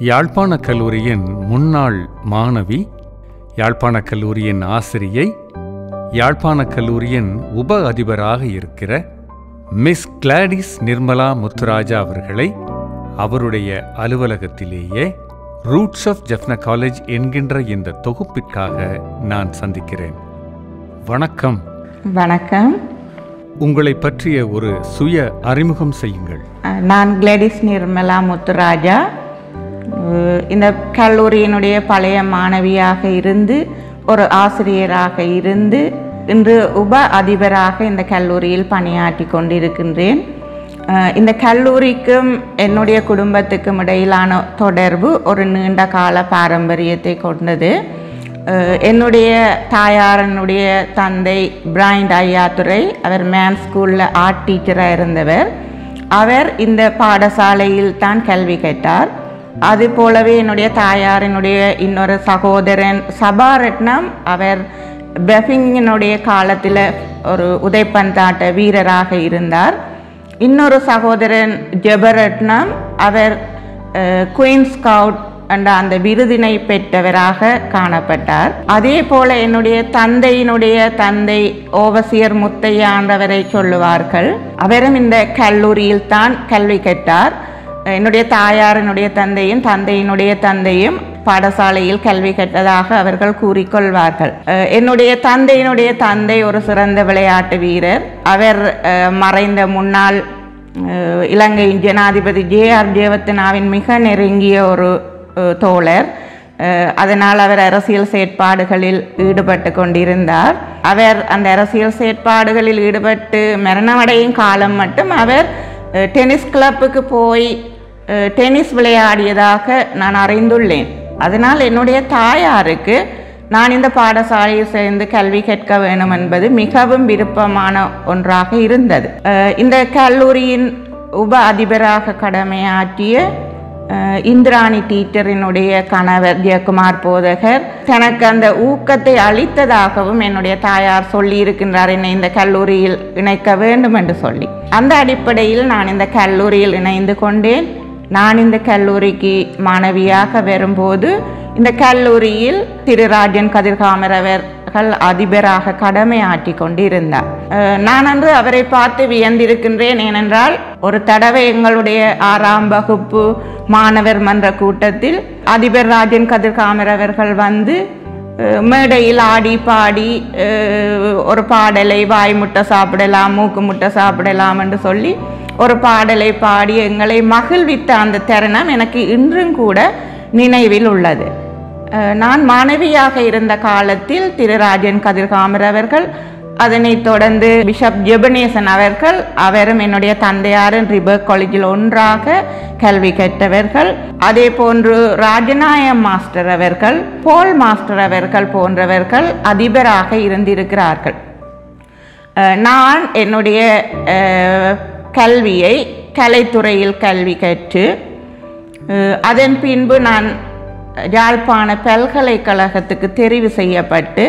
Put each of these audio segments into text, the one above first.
யாழ்ப்பாணக் கல்லூரியின் முன்னாள் மாணவி, யாழ்ப்பாணக் கல்லூரியின் ஆசிரியை, யாழ்ப்பாணக் கல்லூரியின் உப அதிபராக இருக்கிற மிஸ் கிளாடிஸ் நிர்மலா முத்துராஜா அவர்களை அவருடைய அலுவலகத்திலேயே ரூட்ஸ் ஆஃப் ஜெஃப்னா காலேஜ் என்கின்ற இந்த தொகுப்பிற்காக நான் சந்திக்கிறேன். வணக்கம். வணக்கம். உங்களை பற்றிய ஒரு சுய அறிமுகம் செய்யுங்கள். நான் கிளாடிஸ் நிர்மலா முத்துராஜா. இந்த கல்லூரியினுடைய பழைய மாணவியாக இருந்து ஒரு ஆசிரியராக இருந்து இன்று உப அதிபராக இந்த கல்லூரியில் பணியாற்றி கொண்டிருக்கின்றேன். இந்த கல்லூரிக்கும் என்னுடைய குடும்பத்துக்கும் இடையிலான தொடர்பு ஒரு நீண்ட கால பாரம்பரியத்தை கொண்டது. என்னுடைய தாயாரனுடைய தந்தை பிரைண்ட் ஐயாத்துரை, அவர் மேன் ஸ்கூலில் ஆர்ட் டீச்சராக இருந்தவர். அவர் இந்த பாடசாலையில் தான் கல்வி கற்றார். அது போலவே என்னுடைய தாயாரினுடைய இன்னொரு சகோதரன் சபாரட்னம், அவர் பெஃபிங்கினுடைய காலத்தில் ஒரு உதைப்பந்தாட்ட வீரராக இருந்தார். இன்னொரு சகோதரன் ஜெபரட்னம், அவர் குயின் ஸ்கவுட் என்ற அந்த விருதினை பெற்றவராக காணப்பட்டார். அதே போல என்னுடைய தந்தையினுடைய தந்தை ஓவசியர் முத்தையான்றவரை சொல்லுவார்கள். அவரும் இந்த கல்லூரியில் தான் கல்வி கற்றார். என்னுடைய தாயாரினுடைய தந்தையும் தந்தையினுடைய தந்தையும் பாடசாலையில் கல்வி கற்றதாக அவர்கள் கூறிக்கொள்வார்கள். என்னுடைய தந்தையினுடைய தந்தை ஒரு சிறந்த விளையாட்டு வீரர். அவர் மறைந்த முன்னாள் இலங்கையின் ஜனாதிபதி ஜே.ஆர். ஜெயவர்தனாவின் மிக நெருங்கிய ஒரு தோழர். அதனால் அவர் அரசியல் செயற்பாடுகளில் ஈடுபட்டு கொண்டிருந்தார். அவர் அந்த அரசியல் செயற்பாடுகளில் ஈடுபட்டு மரணமடையும் காலம் மட்டும் அவர் டென்னிஸ் கிளப்புக்கு போய் டென்னிஸ் விளையாடியதாக நான் அறிந்துள்ளேன். அதனால் என்னுடைய தாயாருக்கு நான் இந்த பாடசாலையில் சேர்ந்து கல்வி கற்க வேண்டும் என்பது மிகவும் விருப்பமான ஒன்றாக இருந்தது. இந்த கல்லூரியின் உப அதிபராக கடமையாற்றிய இந்திராணி டீச்சரினுடைய கணவர் ஜெயக்குமார் போதகர் தனக்கு அந்த ஊக்கத்தை அளித்ததாகவும் என்னுடைய தாயார் சொல்லி இருக்கின்றார், என்னை இந்த கல்லூரியில் இணைக்க வேண்டும் என்று சொல்லி. அந்த அடிப்படையில் நான் இந்த கல்லூரியில் இணைந்து கொண்டேன். நான் இந்த கல்லூரிக்கு மாணவியாக வரும்போது இந்த கல்லூரியில் திரு ராஜன் கதிர்காமர் அவர்கள் அதிபராக கடமையாற்றி கொண்டிருந்தார். நான் அன்று அவரை பார்த்து வியந்திருக்கின்றேன். ஏனென்றால் ஒரு தடவை எங்களுடைய 6ஆம் வகுப்பு மாணவர் மன்ற கூட்டத்தில் அதிபர் ராஜன் கதிர்காமர் அவர்கள் வந்து மேடையில் ஆடி பாடி ஒரு பாடலை வாய் முட்டை சாப்பிடலாம், மூக்கு முட்டை சாப்பிடலாம் என்று சொல்லி ஒரு பாடலை பாடி எங்களை மகிழ்வித்த அந்த தருணம் எனக்கு இன்றும் கூட நினைவில் உள்ளது. நான் மாணவியாக இருந்த காலத்தில் திரு ராஜன் கதிர்காமர் அவர்கள், அதனைத் தொடர்ந்து பிஷப் ஜெபனேசன் அவர்கள், அவரும் என்னுடைய தந்தையாரின் ரிபர்க் காலேஜில் ஒன்றாக கல்வி கற்றவர்கள். அதே போன்று ராஜநாயம் மாஸ்டர் அவர்கள், போல் மாஸ்டர் அவர்கள் போன்றவர்கள் அதிபராக இருந்திருக்கிறார்கள். நான் என்னுடைய கல்வியை கலைத்துறையில் கல்வி கற்று அதன் பின்பு நான் யாழ்ப்பாண பல்கலைக்கழகத்துக்கு தெரிவு செய்யப்பட்டு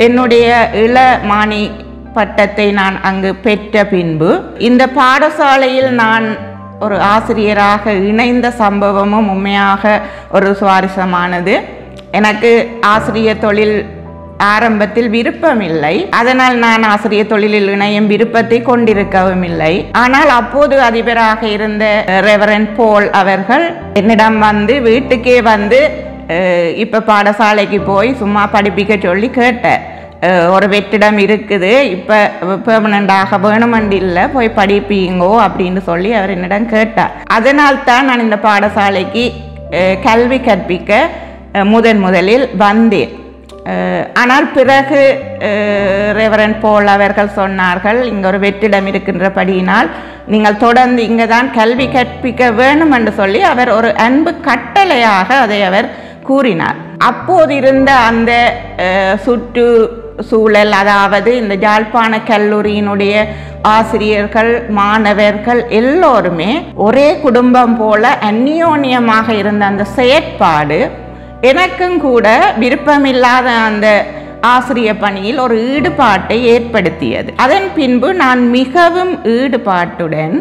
என்னுடைய இளமானி பட்டத்தை நான் அங்கு பெற்ற பின்பு இந்த பாடசாலையில் நான் ஒரு ஆசிரியராக இணைந்த சம்பவமும் உண்மையாக ஒரு சுவாரஸ்யமானது. எனக்கு ஆசிரியர் தொழில் ஆரம்பத்தில் விருப்பமில்லை. அதனால் நான் ஆசிரியர் தொழிலில் இணையும் விருப்பத்தை கொண்டிருக்கவும் இல்லை. ஆனால் அப்போது அதிபராக இருந்த ரெவரண்ட் போல் அவர்கள் என்னிடம் வந்து வீட்டுக்கே வந்து இப்போ பாடசாலைக்கு போய் சும்மா படிப்பிக்க சொல்லி கேட்டார். ஒரு வெற்றிடம் இருக்குது, இப்போ பெர்மனண்டாக வேணுமெண்டு இல்லை, போய் படிப்பீங்கோ அப்படின்னு சொல்லி அவர் என்னிடம் கேட்டார். அதனால் தான் நான் இந்த பாடசாலைக்கு கல்வி கற்பிக்க முதலில் வந்தேன். ஆனால் பிறகு ரெவரண்ட் போல் அவர்கள் சொன்னார்கள், இங்கே ஒரு வெற்றிடம் இருக்கின்றபடியினால் நீங்கள் தொடர்ந்து இங்கே தான் கல்வி கற்பிக்க வேண்டும் என்று சொல்லி அவர் ஒரு அன்பு கட்டளையாக அதை அவர் கூறினார். அப்போது இருந்த அந்த சுற்று சூழல், அதாவது இந்த யாழ்ப்பாண கல்லூரியினுடைய ஆசிரியர்கள் மாணவர்கள் எல்லோருமே ஒரே குடும்பம் போல அந்யோன்யமாக இருந்த அந்த செயற்பாடு எனக்கும் கூட விருப்பமில்லாத அந்த ஆசிரிய பணியில் ஒரு ஈடுபாட்டை ஏற்படுத்தியது. அதன் பின்பு நான் மிகவும் ஈடுபாட்டுடன்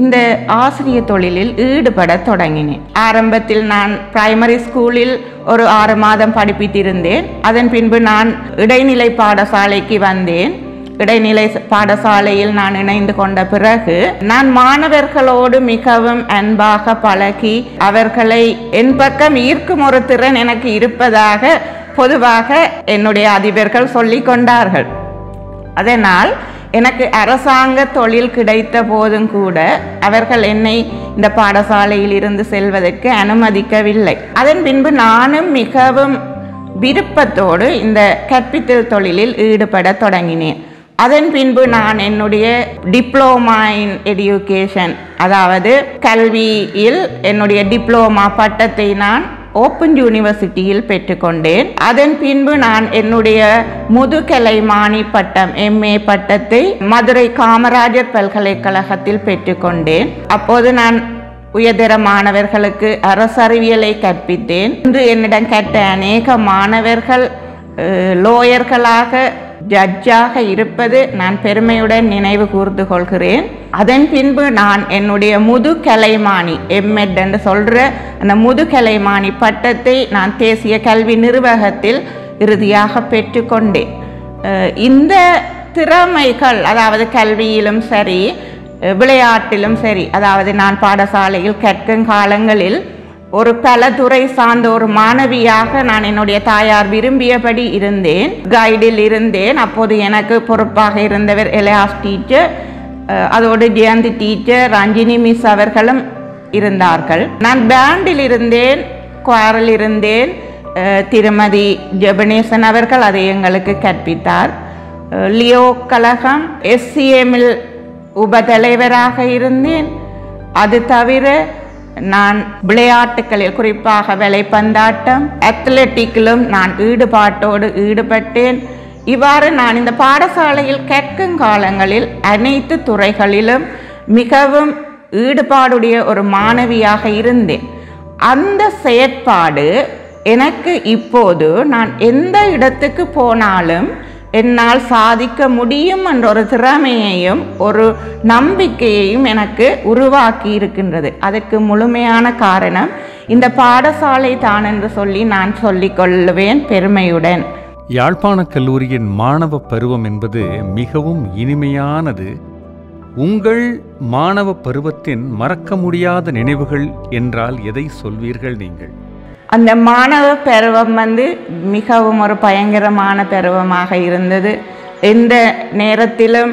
இந்த ஆசிரிய தொழிலில் ஈடுபட தொடங்கினேன். ஆரம்பத்தில் நான் பிரைமரி ஸ்கூலில் ஒரு 6 மாதம் படிப்பித்திருந்தேன். அதன் பின்பு நான் இடைநிலை பாடசாலைக்கு வந்தேன். இடைநிலை பாடசாலையில் நான் இணைந்து கொண்ட பிறகு நான் மாணவர்களோடு மிகவும் அன்பாக பழகி அவர்களை என் பக்கம் ஈர்க்கும் ஒரு திறன் எனக்கு இருப்பதாக பொதுவாக என்னுடைய அதிபர்கள் சொல்லிக் கொண்டார்கள். அதனால் எனக்கு அரசாங்க தொழில் கிடைத்த போதும் கூட அவர்கள் என்னை இந்த பாடசாலையில் இருந்து செல்வதற்கு அனுமதிக்கவில்லை. அதன் பின்பு நானும் மிகவும் விருப்பத்தோடு இந்த கற்பித்தல் தொழிலில் ஈடுபட தொடங்கினேன். அதன் பின்பு நான் என்னுடைய டிப்ளோமா இன் எடியூகேஷன், அதாவது கல்வியில் என்னுடைய டிப்ளோமா பட்டத்தை நான் ஓப்பன் யூனிவர்சிட்டியில் பெற்றுக்கொண்டேன். அதன் பின்பு நான் என்னுடைய முதுகலைமானி பட்டம் MA பட்டத்தை மதுரை காமராஜர் பல்கலைக்கழகத்தில் பெற்றுக்கொண்டேன். அப்போது நான் உயர்தர மாணவர்களுக்கு அரசறிவியலை கற்பித்தேன். இன்று என்னிடம் கற்ற அநேக மாணவர்கள் லோயர்களாக ஜட்ஜாக இருப்பது நான் பெருமையுடன் நினைவு கூர்ந்து கொள்கிறேன். அதன் பின்பு நான் என்னுடைய முதுகலைமானி MEd என்று சொல்கிற அந்த முதுகலைமானி பட்டத்தை நான் தேசிய கல்வி நிர்வாகத்தில் இறுதியாக பெற்றுக்கொண்டேன். இந்த திறமைகள், அதாவது கல்வியிலும் சரி விளையாட்டிலும் சரி, அதாவது நான் பாடசாலையில் கற்கும் காலங்களில் ஒரு பல துறை சார்ந்த ஒரு மாணவியாக நான் என்னுடைய தாயார் விரும்பியபடி இருந்தேன். கைடில் இருந்தேன். அப்போது எனக்கு பொறுப்பாக இருந்தவர் எலியாஸ் டீச்சர், அதோடு ஜெயந்தி டீச்சர், ரஞ்சினி மிஸ் அவர்களும் இருந்தார்கள். நான் பேண்டில் இருந்தேன், குவாரில் இருந்தேன். திருமதி ஜெபனேசன் அவர்கள் அதை எங்களுக்கு கற்பித்தார். லியோ கழகம் SCMல் உபதலைவராக இருந்தேன். அது தவிர நான் விளையாட்டுகளில், குறிப்பாக வலைப்பந்தாட்டம், அத்லெட்டிக்கிலும் நான் ஈடுபாட்டோடு ஈடுபட்டேன். இவ்வாறு நான் இந்த பாடசாலையில் கற்கும் காலங்களில் அனைத்து துறைகளிலும் மிகவும் ஈடுபாடுடைய ஒரு மாணவியாக இருந்தேன். அந்த செயற்பாடு எனக்கு இப்போது நான் எந்த இடத்துக்கு போனாலும் என்னால் சாதிக்க முடியும் என்ற ஒரு திறமையையும் ஒரு நம்பிக்கையையும் எனக்கு உருவாக்கி இருக்கின்றது. அதற்கு முழுமையான காரணம் இந்த பாடசாலை தான் என்று சொல்லி நான் சொல்லிக்கொள்வேன் பெருமையுடன். யாழ்ப்பாண கல்லூரியின் மாணவ பருவம் என்பது மிகவும் இனிமையானது. உங்கள் மாணவ பருவத்தின் மறக்க முடியாத நினைவுகள் என்றால் எதை சொல்வீர்கள் நீங்கள்? அந்த மாணவ பருவம் மிகவும் ஒரு பயங்கரமான பருவமாக இருந்தது. எந்த நேரத்திலும்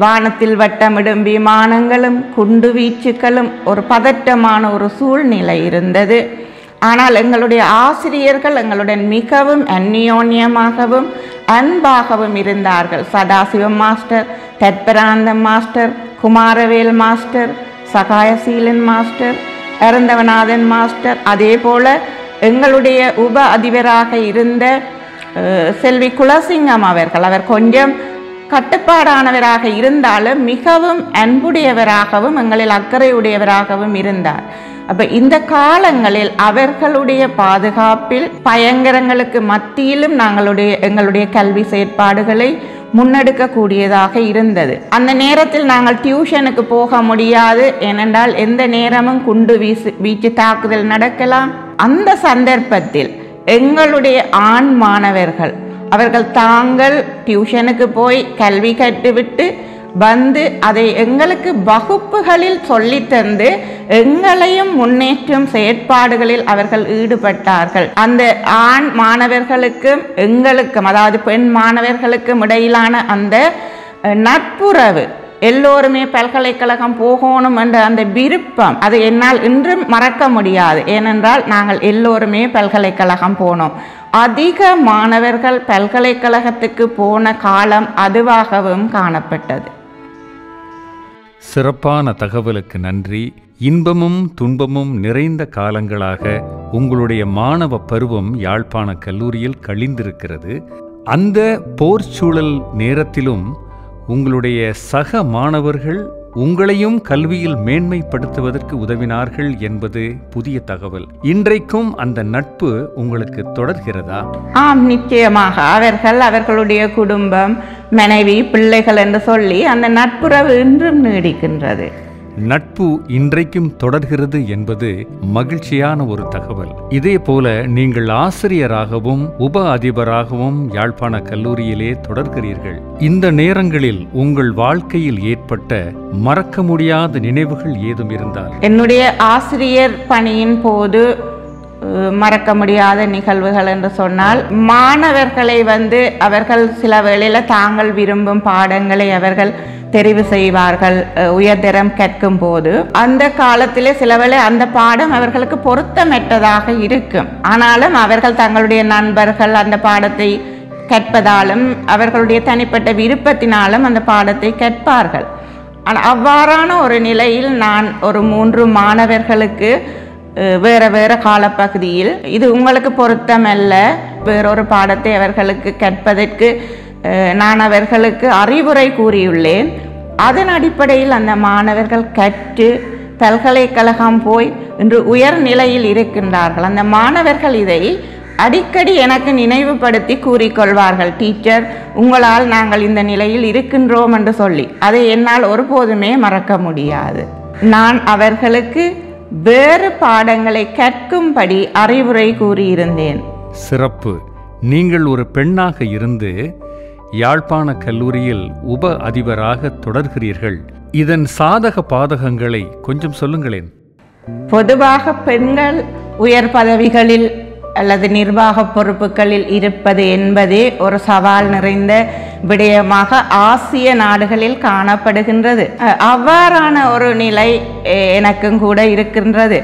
வானத்தில் வட்டமிடும் விமானங்களும் குண்டு வீச்சுக்களும் ஒரு பதட்டமான ஒரு சூழ்நிலை இருந்தது. ஆனால் எங்களுடைய ஆசிரியர்கள் எங்களுடன் மிகவும் அந்நியோன்யமாகவும் அன்பாகவும் இருந்தார்கள். Sadasivam master, Tatparantham master, Kumaravel master, Sahayaseelan master, Arunthavanathan master, அதே போல எங்களுடைய உப அதிபராக இருந்த செல்வி குலசிங்கம் அவர்கள், அவர் கொஞ்சம் கட்டுப்பாடானவராக இருந்தாலும் மிகவும் அன்புடையவராகவும் எங்களில் அக்கறையுடையவராகவும் இருந்தார். அப்போ இந்த காலங்களில் அவர்களுடைய பாதுகாப்பில் பயங்கரங்களுக்கு மத்தியிலும் எங்களுடைய கல்வி செயற்பாடுகளை முன்னெடுக்கக்கூடியதாக இருந்தது. அந்த நேரத்தில் நாங்கள் டியூஷனுக்கு போக முடியாது, ஏனென்றால் எந்த நேரமும் குண்டு வீச்சு தாக்குதல் நடக்கலாம். அந்த சந்தர்ப்பத்தில் எங்களுடைய ஆண் மாணவர்கள் அவர்கள் தாங்கள் டியூஷனுக்கு போய் கல்வி கற்றுவிட்டு வந்து அதை எங்களுக்கு வகுப்புகளில் சொல்லித்தந்து எங்களையும் முன்னேற்றும் செயற்பாடுகளில் அவர்கள் ஈடுபட்டார்கள். அந்த ஆண் மாணவர்களுக்கும் எங்களுக்கும், அதாவது பெண் மாணவர்களுக்கும் இடையிலான அந்த நட்புறவு, எல்லோருமே பல்கலைக்கழகம் போகணும் என்ற அந்த விருப்பம், அது என்னால் இன்றும் மறக்க முடியாது. ஏனென்றால் நாங்கள் எல்லோருமே பல்கலைக்கழகம் போனோம். அதிக மாணவர்கள் பல்கலைக்கழகத்துக்கு போன காலம் அதுவாகவும் காணப்பட்டது. சிறப்பான தகவலுக்கு நன்றி. இன்பமும் துன்பமும் நிறைந்த காலங்களாக உங்களுடைய மாணவ பருவம் யாழ்ப்பாண கல்லூரியில் கழிந்திருக்கிறது. அந்த போர்ச்சூழல் நேரத்திலும் உங்களுடைய சக மாணவர்கள் உங்களையும் கல்வியில் மேன்மைப்படுத்துவதற்கு உதவினார்கள் என்பது புதிய தகவல். இன்றைக்கும் அந்த நட்பு உங்களுக்கு தொடர்கிறதா? ஆம், நிச்சயமாக. அவர்களுடைய குடும்பம், மனைவி, பிள்ளைகள் என்று சொல்லி அந்த நட்புறவு இன்றும் நீடிக்கின்றது. நட்பு இன்றைக்கும் தொடர்கிறது என்பது மகிழ்ச்சியான ஒரு தகவல். இதே போல நீங்கள் ஆசிரியராகவும் உப அதிபராகவும் யாழ்ப்பாண கல்லூரியிலே தொடர்கிறீர்கள். இந்த நேரங்களில் உங்கள் வாழ்க்கையில் ஏற்பட்ட மறக்க முடியாத நினைவுகள் ஏதும் இருந்தால்? என்னுடைய ஆசிரியர் பணியின் போது மறக்க முடியாத நிகழ்வுகள் என்று சொன்னால், மாணவர்களை அவர்கள் சில வேளையில் தாங்கள் விரும்பும் பாடங்களை அவர்கள் தெரிவு செய்வார்கள். உயர்தரம் கேட்கும் போது அந்த காலத்திலே சிலவேளை அந்த பாடம் அவர்களுக்கு பொருத்தமற்றதாக இருக்கும். ஆனாலும் அவர்கள் தங்களுடைய நண்பர்கள் அந்த பாடத்தை கற்பதாலும் அவர்களுடைய தனிப்பட்ட விருப்பத்தினாலும் அந்த பாடத்தை கற்பார்கள். அவ்வாறான ஒரு நிலையில் நான் ஒரு 3 மாணவர்களுக்கு வேறு காலப்பகுதியில் இது உங்களுக்கு பொருத்தமல்ல, வேறொரு பாடத்தை அவர்களுக்கு கற்பதற்கு நான் அவர்களுக்கு அறிவுரை கூறியுள்ளேன். அதன் அடிப்படையில் அந்த மாணவர்கள் கற்று பல்கலைக்கழகம் போய் இன்று உயர் நிலையில் இருக்கின்றார்கள். அந்த மாணவர்கள் இதை அடிக்கடி எனக்கு நினைவுபடுத்தி கூறிக்கொள்வார்கள், டீச்சர் உங்களால் நாங்கள் இந்த நிலையில் இருக்கின்றோம் என்று சொல்லி. அதை என்னால் ஒருபோதுமே மறக்க முடியாது. நான் அவர்களுக்கு வேறு பாடங்களை கற்கும்படி அறிவுரை கூறியிருந்தேன். சிறப்பு. நீங்கள் ஒரு பெண்ணாக இருந்து யாழ்ப்பாண கல்லூரியில் உப அதிபராக தொடர்கிறீர்கள். இதன் சாதக பாதகங்களை கொஞ்சம் சொல்லுங்களேன். பொதுவாக பெண்கள் உயர் பதவிகளில் அல்லது நிர்வாக பொறுப்புகளில் இருப்பது என்பதே ஒரு சவால் நிறைந்த விடயமாக ஆசிய நாடுகளில் காணப்படுகின்றது. அவ்வாறான ஒரு நிலை எனக்கும் கூட இருக்கின்றது.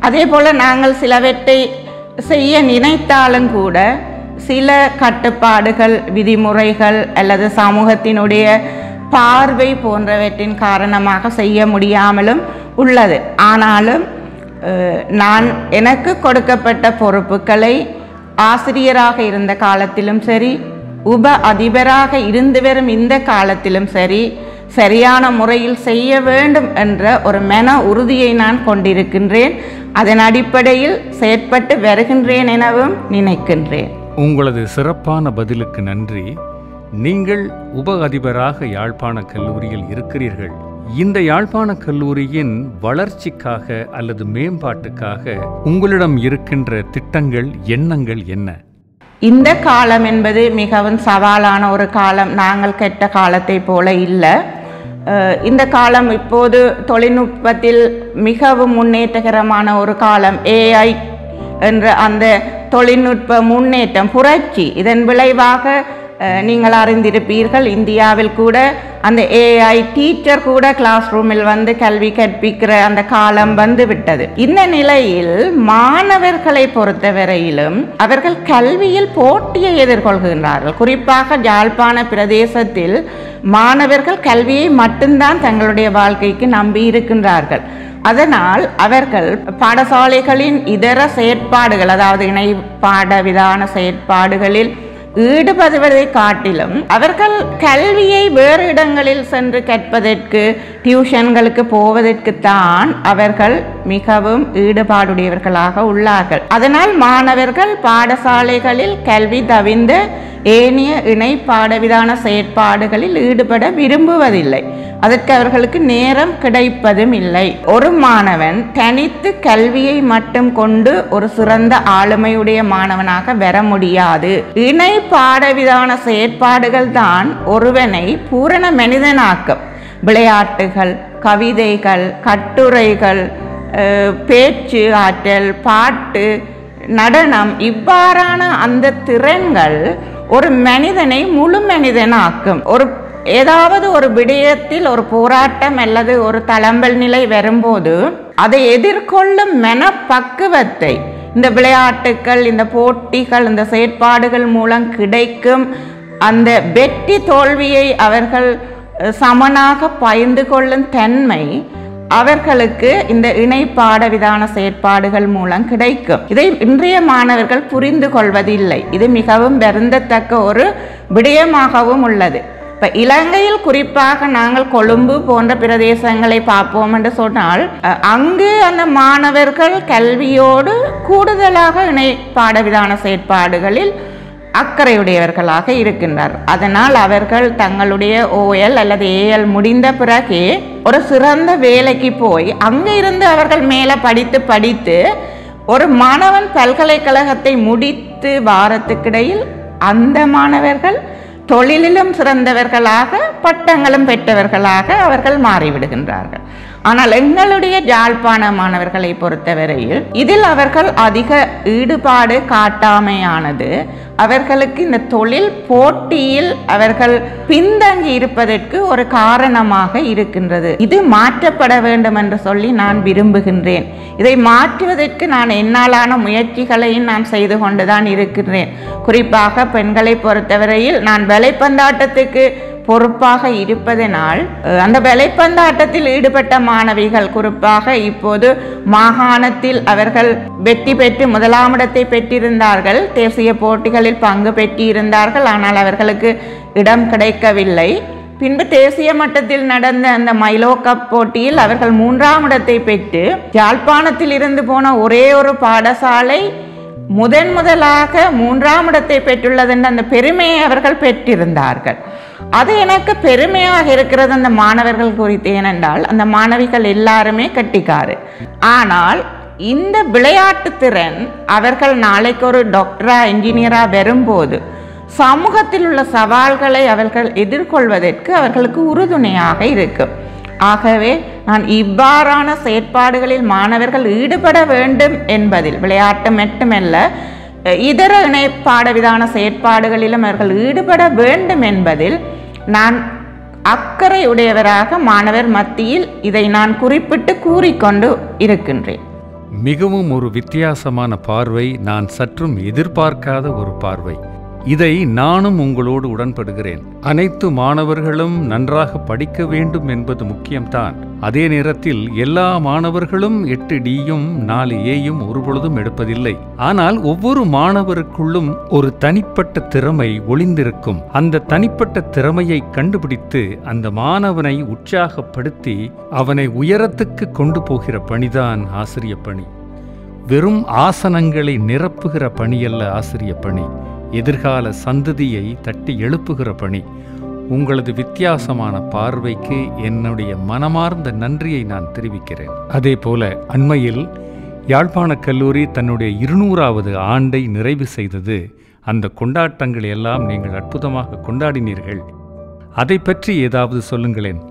அதே போல் நாங்கள் சிலவற்றை செய்ய நினைத்தாலும் கூட சில கட்டுப்பாடுகள், விதிமுறைகள் அல்லது சமூகத்தினுடைய பார்வை போன்றவற்றின் காரணமாக செய்ய முடியாமலும் உள்ளது. ஆனாலும் நான் எனக்கு கொடுக்கப்பட்ட பொறுப்புகளை ஆசிரியராக இருந்த காலத்திலும் சரி, உப அதிபராக இருந்து வரும் இந்த காலத்திலும் சரி, சரியான முறையில் செய்ய வேண்டும் என்ற ஒரு மன உறுதியை நான் கொண்டிருக்கின்றேன். அதன் அடிப்படையில் செயற்பட்டு வருகின்றேன் எனவும் நினைக்கின்றேன். உங்களது சிறப்பான பதிலுக்கு நன்றி. நீங்கள் உப அதிபராக யாழ்ப்பாண கல்லூரியில் இருக்கிறீர்கள். இந்த யாழ்ப்பாண கல்லூரியின் வளர்ச்சிக்காக அல்லது மேம்பாட்டுக்காக உங்களிடம் இருக்கின்ற திட்டங்கள், எண்ணங்கள் என்ன? இந்த காலம் என்பது மிகவும் சவாலான ஒரு காலம். நாங்கள் கெட்ட காலத்தை போல இல்லை. இந்த காலம் இப்போது தொழில்நுட்பத்தில் மிகவும் முன்னேற்றகரமான ஒரு காலம். ஏஐ என்ற அந்த தொழில்நுட்ப முன்னேற்றம், புரட்சி, இதன் விளைவாக நீங்கள் அறிந்திருப்பீர்கள், இந்தியாவில் கூட அந்த ஏஐ டீச்சர் கூட கிளாஸ் ரூமில் கல்வி கற்பிக்கிற அந்த காலம் விட்டது. இந்த நிலையில் மாணவர்களை பொறுத்தவரையிலும் அவர்கள் கல்வியில் போட்டியை எதிர்கொள்கின்றார்கள். குறிப்பாக யாழ்ப்பாண பிரதேசத்தில் மாணவர்கள் கல்வியை மட்டும்தான் தங்களுடைய வாழ்க்கைக்கு நம்பி இருக்கின்றார்கள். அதனால் அவர்கள் பாடசாலைகளின் இதர செயற்பாடுகள், அதாவது இணை பாட விதான செயற்பாடுகளில் ஈடுபடுவதை காட்டிலும் அவர்கள் கல்வியை வேறு இடங்களில் சென்று கற்பதற்கு, டியூஷன்களுக்கு போவதற்குத்தான் அவர்கள் மிகவும் ஈடுபாடுடையவர்களாக உள்ளார்கள். அதனால் மாணவர்கள் பாடசாலைகளில் கல்வி தவிர்ந்த ஏனைய இணை பாடவிதான செயற்பாடுகளில் ஈடுபட விரும்புவதில்லை. அதற்கு அவர்களுக்கு நேரம் கிடைப்பதும் இல்லை. ஒரு மாணவன் தனித்து கல்வியை மட்டும் கொண்டு ஒரு சிறந்த ஆளுமையுடைய மாணவனாக வர முடியாது. இணை பாடவிதான செயற்பாடுகள் தான் ஒருவனை பூரண மனிதனாக்கும். விளையாட்டுகள், கவிதைகள், கட்டுரைகள், பேச்சு ஆற்றல், பாட்டு, நடனம், இவ்வாறான அந்த திறன்கள் ஒரு மனிதனை முழு மனிதனாக்கும். ஏதாவது ஒரு விடயத்தில் ஒரு போராட்டம் அல்லது ஒரு தளம்பல் நிலை வரும்போது அதை எதிர்கொள்ளும் மனப்பக்குவத்தை இந்த விளையாட்டுக்கள், இந்த போட்டிகள், இந்த செயற்பாடுகள் மூலம் கிடைக்கும் அந்த வெற்றி தோல்வியை அவர்கள் சமனாக பகிர்ந்து கொள்ளும் தன்மை அவர்களுக்கு இந்த இணை பாடவிதான செயற்பாடுகள் மூலம் கிடைக்கும். இதை இன்றைய மாணவர்கள் புரிந்து கொள்வதில்லை. இது மிகவும் வருந்தத்தக்க ஒரு விடயமாகவும் உள்ளது. இப்போ இலங்கையில் குறிப்பாக நாங்கள் கொழும்பு போன்ற பிரதேசங்களை பார்ப்போம் என்று சொன்னால் அங்கு அந்த மாணவர்கள் கல்வியோடு கூடுதலாக இணை பாடவிதான செயற்பாடுகளில் அக்கறையுடையவர்களாக இருக்கின்றார். அதனால் அவர்கள் தங்களுடைய OL அல்லது AL முடிந்த பிறகு ஒரு சிறந்த வேலைக்கு போய் அங்கே இருந்து அவர்கள் மேலே படித்து ஒரு மாணவன் பல்கலைக்கழகத்தை முடித்து வாரத்துக்கிடையில் அந்த மாணவர்கள் தொழிலிலும் சிறந்தவர்களாக பட்டங்களும் பெற்றவர்களாக அவர்கள் மாறிவிடுகின்றார்கள். ஆனால் எங்களுடைய யாழ்ப்பாண மாணவர்களை பொறுத்தவரையில் இதில் அவர்கள் அதிக ஈடுபாடு காட்டாமையானது அவர்களுக்கு இந்த தொழில் போட்டியில் அவர்கள் பின்தங்கி இருப்பதற்கு ஒரு காரணமாக இருக்கின்றது. இது மாற்றப்பட வேண்டும் என்று சொல்லி நான் விரும்புகின்றேன். இதை மாற்றுவதற்கு நான் என்னாலான முயற்சிகளையும் நான் செய்து கொண்டுதான் இருக்கின்றேன். குறிப்பாக பெண்களை பொறுத்தவரையில் நான் வலைப்பந்தாட்டத்துக்கு பொறுப்பாக இருப்பதனால் அந்த வலைப்பந்தாட்டத்தில் ஈடுபட்ட மாணவிகள் குறிப்பாக இப்போது மாகாணத்தில் அவர்கள் வெற்றி பெற்று முதலாம் இடத்தை பெற்றிருந்தார்கள், தேசிய போட்டிகளில் பங்கு பெற்றிருந்தார்கள். ஆனால் அவர்களுக்கு இடம் கிடைக்கவில்லை. பின்பு தேசிய மட்டத்தில் நடந்த அந்த மைலோ கப் போட்டியில் அவர்கள் 3ஆம் இடத்தை பெற்று யாழ்ப்பாணத்தில் இருந்து போன ஒரே ஒரு பாடசாலை முதலாக 3ஆம் இடத்தை பெற்றுள்ளது என்ற அந்த பெருமையை அவர்கள் பெற்றிருந்தார்கள். அது எனக்கு பெருமையாக இருக்கிறது அந்த மாணவர்கள் குறித்து. ஏனென்றால் அந்த மாணவிகள் எல்லாருமே கட்டிக்காரு. ஆனால் இந்த விளையாட்டு திறன் அவர்கள் நாளைக்கு ஒரு டாக்டரா இன்ஜினியரா வரும்போது சமூகத்தில் உள்ள சவால்களை அவர்கள் எதிர்கொள்வதற்கு அவர்களுக்கு உறுதுணையாக இருக்கும். ஆகவே நான் இவ்வாறான செயற்பாடுகளில் மாணவர்கள் ஈடுபட வேண்டும் என்பதில் விளையாட்டு மட்டுமல்ல இதர இணை பாடவிதான செயற்பாடுகளிலும் அவர்கள் ஈடுபட வேண்டும் என்பதில் நான் அக்கறை உடையவராக மாணவர் மத்தியில் இதை நான் குறிப்பிட்டு கூறிக்கொண்டு இருக்கின்றேன். மிகவும் ஒரு வித்தியாசமான பார்வை, நான் சற்றும் எதிர்பார்க்காத ஒரு பார்வை. இதை நானும் உங்களோடு உடன்படுகிறேன். அனைத்து மாணவர்களும் நன்றாக படிக்க வேண்டும் என்பது முக்கியம்தான். அதே நேரத்தில் எல்லா மாணவர்களும் 8Dயும் 4Aயும் ஒருபொழுதும் எடுப்பதில்லை. ஆனால் ஒவ்வொரு மாணவருக்குள்ளும் ஒரு தனிப்பட்ட திறமை ஒளிந்திருக்கும். அந்த தனிப்பட்ட திறமையை கண்டுபிடித்து அந்த மாணவனை உற்சாகப்படுத்தி அவனை உயரத்துக்கு கொண்டு போகிற பணிதான் ஆசிரிய பணி. வெறும் ஆசனங்களை நிரப்புகிற பணியல்ல ஆசிரிய பணி, எதிர்கால சந்ததியை தட்டி எழுப்புகிற பணி. உங்களது வித்தியாசமான பார்வைக்கு என்னுடைய மனமார்ந்த நன்றியை நான் தெரிவிக்கிறேன். அதே போல அண்மையில் யாழ்ப்பாண கல்லூரி தன்னுடைய 200வது ஆண்டை நிறைவு செய்தது. அந்த கொண்டாட்டங்களை எல்லாம் நீங்கள் அற்புதமாக கொண்டாடினீர்கள். அதை பற்றி ஏதாவது சொல்லுங்களேன்.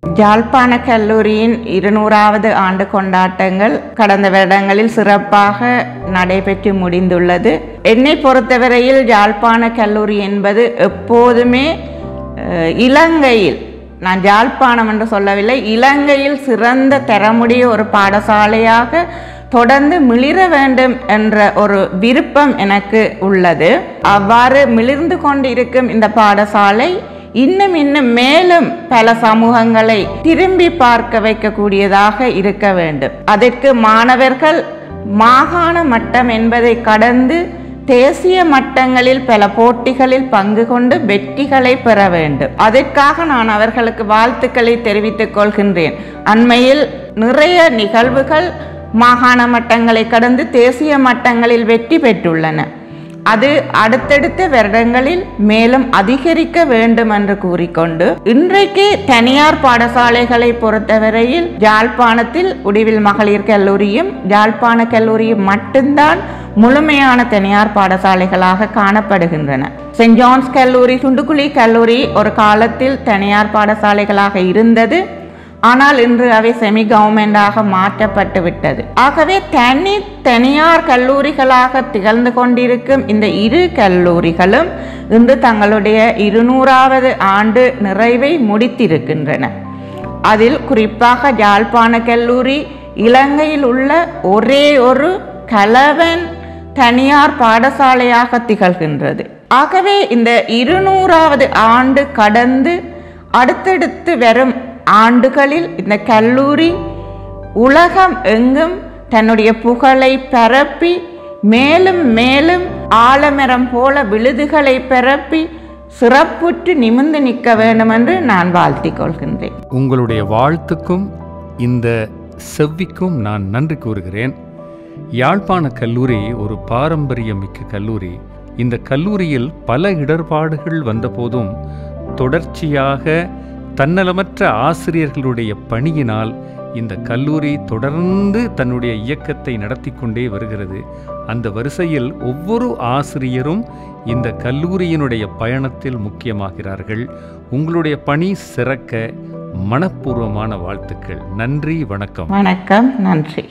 யாழ்ப்பாண கல்லூரியின் 200வது ஆண்டு கொண்டாட்டங்கள் கடந்த வருடங்களில் சிறப்பாக நடைபெற்று முடிந்துள்ளது. என்னை பொறுத்தவரையில் யாழ்ப்பாண கல்லூரி என்பது எப்போதுமே இலங்கையில், நான் யாழ்ப்பாணம் என்று சொல்லவில்லை, இலங்கையில் சிறந்த தரமுடைய ஒரு பாடசாலையாக தொடர்ந்து மிளிர வேண்டும் என்ற ஒரு விருப்பம் எனக்கு உள்ளது. அவ்வாறு மிளிர்ந்து கொண்டிருக்கும் இந்த பாடசாலை இன்னும் மேலும் பல சமூகங்களை திரும்பி பார்க்க வைக்கக்கூடியதாக இருக்க வேண்டும். அதற்கு மாணவர்கள் மாகாண மட்டம் என்பதை கடந்து தேசிய மட்டங்களில் பல போட்டிகளில் பங்கு கொண்டு வெற்றிகளை பெற வேண்டும். அதற்காக நான் அவர்களுக்கு வாழ்த்துக்களை தெரிவித்துக் கொள்கின்றேன். அண்மையில் நிறைய நிகழ்வுகள் மாகாண மட்டங்களை கடந்து தேசிய மட்டங்களில் வெற்றி பெற்றுள்ளன. அது அடுத்தடுத்த வருடங்களில் மேலும் அதிகரிக்க வேண்டும் என்று கூறிக்கொண்டு இன்றைக்கு தனியார் பாடசாலைகளை பொறுத்தவரையில் யாழ்ப்பாணத்தில் உடிவில் மகளிர் கல்லூரியும் யாழ்ப்பாண கல்லூரியும் மட்டும்தான் முழுமையான தனியார் பாடசாலைகளாக காணப்படுகின்றன. செயின்ட் ஜான்ஸ் கல்லூரி, சுண்டுக்குழி கல்லூரி ஒரு காலத்தில் தனியார் பாடசாலைகளாக இருந்தது. ஆனால் இன்று அவை செமி கவர்மெண்டாக மாற்றப்பட்டு விட்டது. ஆகவே தனியார் கல்லூரிகளாக திகழ்ந்து கொண்டிருக்கும் இந்த இரு கல்லூரிகளும் இன்று தங்களுடைய 200வது ஆண்டு நிறைவை முடித்திருக்கின்றன. அதில் குறிப்பாக யாழ்ப்பாண கல்லூரி இலங்கையில் உள்ள ஒரே ஒரு கலவன் தனியார் பாடசாலையாக திகழ்கின்றது. ஆகவே இந்த 200வது ஆண்டு கடந்து அடுத்தடுத்து வரும் ஆண்டுகளில் இந்த கல்லூரி உலகம் எங்கும் தன்னுடைய புகழை பரப்பி மேலும் மேலும் ஆலமரம் போல விழுதுகளை பரப்பி சிறப்புற்று நிமிர்ந்து நிற்க வேண்டும் என்று நான் வாழ்த்திக் கொள்கின்றேன். உங்களுடைய வாழ்த்துக்கும் இந்த செவ்விக்கும் நான் நன்றி கூறுகிறேன். யாழ்ப்பாண கல்லூரி ஒரு பாரம்பரியமிக்க கல்லூரி. இந்த கல்லூரியில் பல இடர்பாடுகள் வந்தபோதும் தொடர்ச்சியாக தன்னலமற்ற ஆசிரியர்களுடைய பணியினால் இந்த கல்லூரி தொடர்ந்து தன்னுடைய இயக்கத்தை நடத்தி கொண்டே வருகிறது. அந்த வரிசையில் ஒவ்வொரு ஆசிரியரும் இந்த கல்லூரியினுடைய பயணத்தில் முக்கியமாகிறார்கள். உங்களுடைய பணி சிறக்க மனப்பூர்வமான வாழ்த்துக்கள். நன்றி, வணக்கம். வணக்கம், நன்றி.